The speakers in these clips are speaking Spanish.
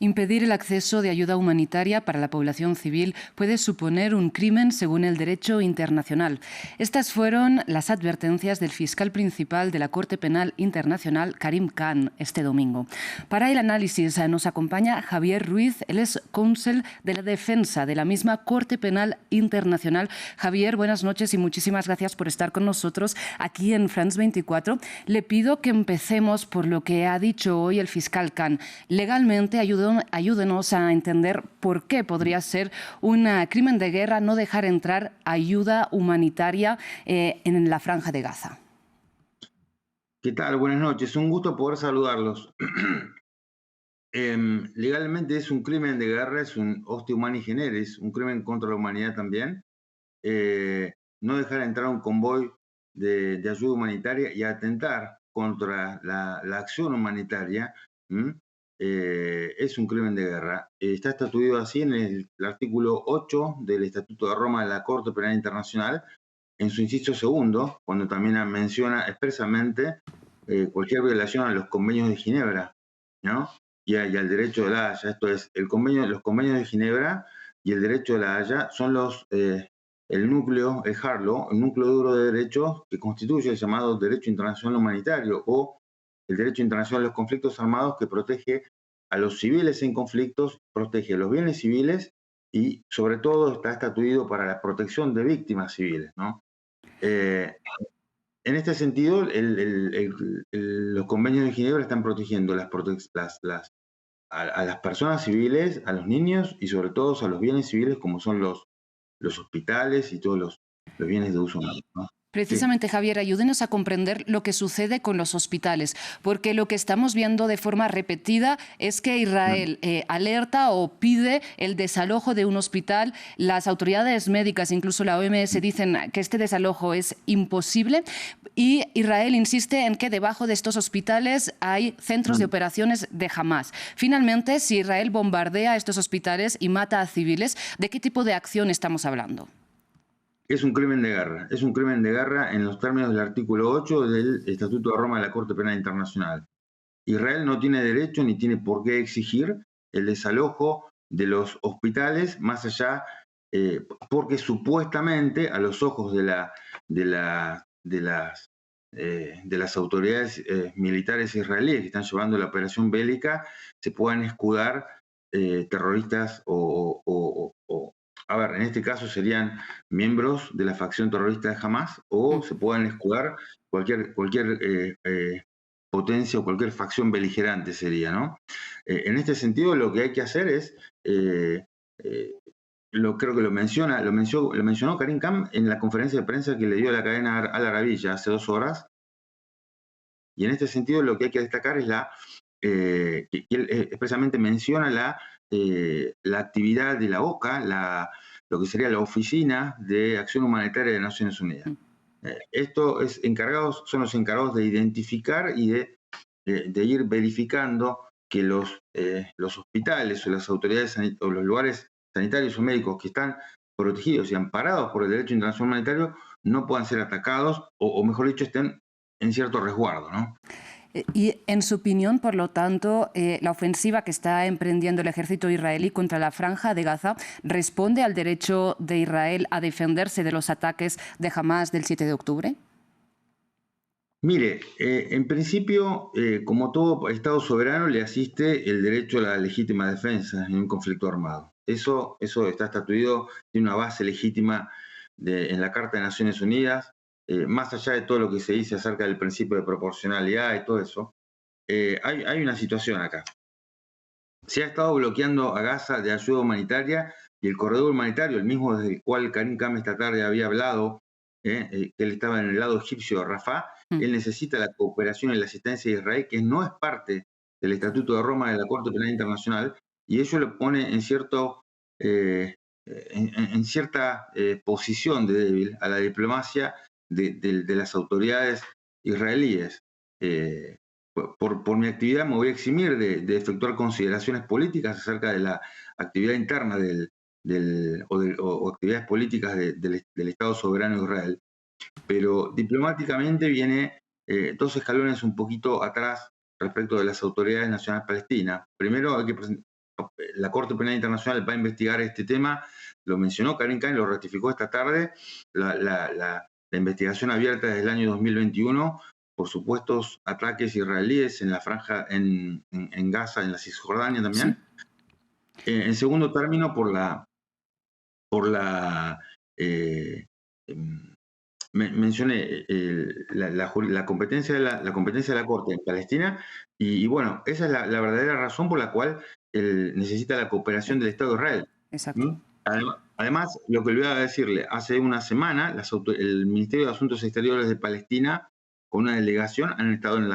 Impedir el acceso de ayuda humanitaria para la población civil puede suponer un crimen según el derecho internacional. Estas fueron las advertencias del fiscal principal de la Corte Penal Internacional, Karim Khan, este domingo. Para el análisis nos acompaña Javier Ruiz, él es cónsul de la defensa de la misma Corte Penal Internacional. Javier, buenas noches y muchísimas gracias por estar con nosotros aquí en France 24. Le pido que empecemos por lo que ha dicho hoy el fiscal Khan. Legalmente, ayúdenos a entender por qué podría ser un crimen de guerra no dejar entrar ayuda humanitaria en la Franja de Gaza. ¿Qué tal? Buenas noches. Un gusto poder saludarlos. Legalmente es un crimen de guerra, es un hostia humani generis, un crimen contra la humanidad también. No dejar entrar un convoy de ayuda humanitaria y atentar contra la acción humanitaria es un crimen de guerra. Está estatuido así en el artículo 8 del Estatuto de Roma de la Corte Penal Internacional, en su inciso segundo, cuando también menciona expresamente cualquier violación a los convenios de Ginebra, ¿no? Y al derecho de la Haya. Esto es, los convenios de Ginebra y el derecho de la Haya son el núcleo, el HARLO, el núcleo duro de derechos que constituye el llamado derecho internacional humanitario o el derecho internacional de los conflictos armados, que protege a los civiles en conflictos, protege los bienes civiles y sobre todo está estatuido para la protección de víctimas civiles, ¿no? En este sentido, los convenios de Ginebra están protegiendo a las personas civiles, a los niños y sobre todo a los bienes civiles como son los hospitales y todos los bienes de uso humano, ¿no? Precisamente, Javier, ayúdenos a comprender lo que sucede con los hospitales, porque lo que estamos viendo de forma repetida es que Israel alerta o pide el desalojo de un hospital. Las autoridades médicas, incluso la OMS, dicen que este desalojo es imposible y Israel insiste en que debajo de estos hospitales hay centros de operaciones de Hamás. Finalmente, si Israel bombardea estos hospitales y mata a civiles, ¿de qué tipo de acción estamos hablando? Es un crimen de guerra en los términos del artículo 8 del Estatuto de Roma de la Corte Penal Internacional. Israel no tiene derecho ni tiene por qué exigir el desalojo de los hospitales, más allá, porque supuestamente a los ojos de las autoridades militares israelíes que están llevando la operación bélica, se puedan escudar terroristas a ver, en este caso serían miembros de la facción terrorista de Hamás o se puedan escudar cualquier potencia o cualquier facción beligerante sería, ¿no? En este sentido, lo que hay que hacer es, creo que lo mencionó Karim Khan en la conferencia de prensa que le dio a la cadena Al Arabiya hace 2 horas, y en este sentido lo que hay que destacar es que él expresamente menciona la actividad de la OCA, lo que sería la Oficina de Acción Humanitaria de Naciones Unidas. Son los encargados de identificar y de ir verificando que los hospitales o las autoridades o los lugares sanitarios o médicos que están protegidos y amparados por el derecho internacional humanitario no puedan ser atacados o mejor dicho, estén en cierto resguardo, ¿no? Y en su opinión, por lo tanto, la ofensiva que está emprendiendo el ejército israelí contra la Franja de Gaza responde al derecho de Israel a defenderse de los ataques de Hamás del 7 de octubre. Mire, en principio, como todo Estado soberano, le asiste el derecho a la legítima defensa en un conflicto armado. Eso está estatuido, tiene una base legítima en la Carta de Naciones Unidas. Más allá de todo lo que se dice acerca del principio de proporcionalidad y todo eso, hay una situación acá. Se ha estado bloqueando a Gaza de ayuda humanitaria y el corredor humanitario, el mismo desde el cual Karim Khan esta tarde había hablado, que él estaba en el lado egipcio de Rafah, él necesita la cooperación y la asistencia de Israel, que no es parte del Estatuto de Roma de la Corte Penal Internacional, y ello lo pone en cierta posición de débil a la diplomacia de las autoridades israelíes. Por mi actividad me voy a eximir de efectuar consideraciones políticas acerca de la actividad interna o actividades políticas del Estado soberano de Israel. Pero diplomáticamente viene 2 escalones un poquito atrás respecto de las autoridades nacionales palestinas. Primero hay que la Corte Penal Internacional va a investigar este tema, lo mencionó Karim Khan, lo ratificó esta tarde, la investigación abierta desde el año 2021 por supuestos ataques israelíes en la franja, en Gaza, en la Cisjordania también. Sí. En segundo término, mencioné la competencia de la Corte en Palestina y bueno, esa es la verdadera razón por la cual necesita la cooperación del Estado de Israel. Exacto. Además, lo que olvidaba decirle, hace una semana el Ministerio de Asuntos Exteriores de Palestina con una delegación han estado en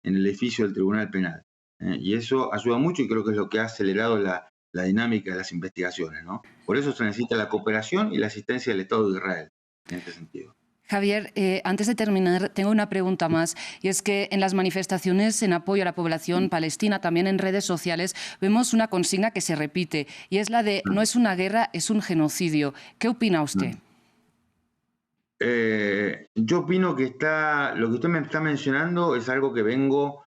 el edificio del Tribunal Penal. Y eso ayuda mucho y creo que es lo que ha acelerado la dinámica de las investigaciones, ¿no? Por eso se necesita la cooperación y la asistencia del Estado de Israel en este sentido. Javier, antes de terminar, tengo una pregunta más, y es que en las manifestaciones en apoyo a la población palestina, también en redes sociales, vemos una consigna que se repite, y es la de no es una guerra, es un genocidio. ¿Qué opina usted? Yo opino que lo que usted me está mencionando es algo que vengo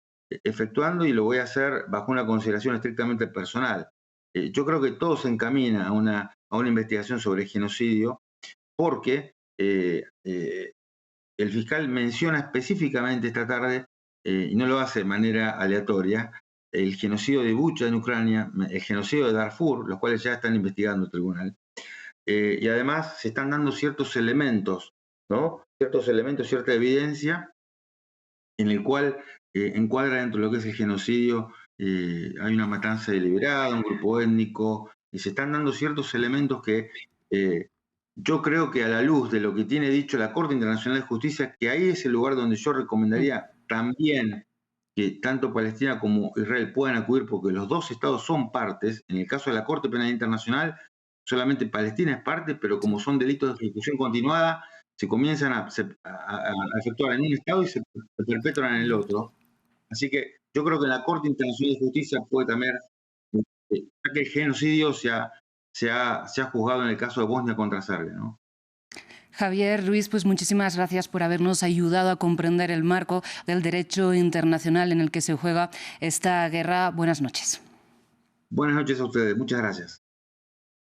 efectuando y lo voy a hacer bajo una consideración estrictamente personal. Yo creo que todo se encamina a una investigación sobre genocidio porque el fiscal menciona específicamente esta tarde, y no lo hace de manera aleatoria, el genocidio de Bucha en Ucrania, el genocidio de Darfur, los cuales ya están investigando el tribunal. Y además se están dando ciertos elementos, ¿no? Ciertos elementos, cierta evidencia en el cual encuadra dentro de lo que es el genocidio, hay una matanza deliberada, un grupo étnico, y se están dando ciertos elementos que yo creo que a la luz de lo que tiene dicho la Corte Internacional de Justicia, que ahí es el lugar donde yo recomendaría también que tanto Palestina como Israel puedan acudir, porque los dos estados son partes. En el caso de la Corte Penal Internacional, solamente Palestina es parte, pero como son delitos de ejecución continuada, se comienzan a efectuar en un estado y se perpetran en el otro. Así que yo creo que la Corte Internacional de Justicia puede también, ya que el genocidio se ha juzgado en el caso de Bosnia contra Serbia, ¿no? Javier Ruiz, pues muchísimas gracias por habernos ayudado a comprender el marco del derecho internacional en el que se juega esta guerra. Buenas noches. Buenas noches a ustedes. Muchas gracias.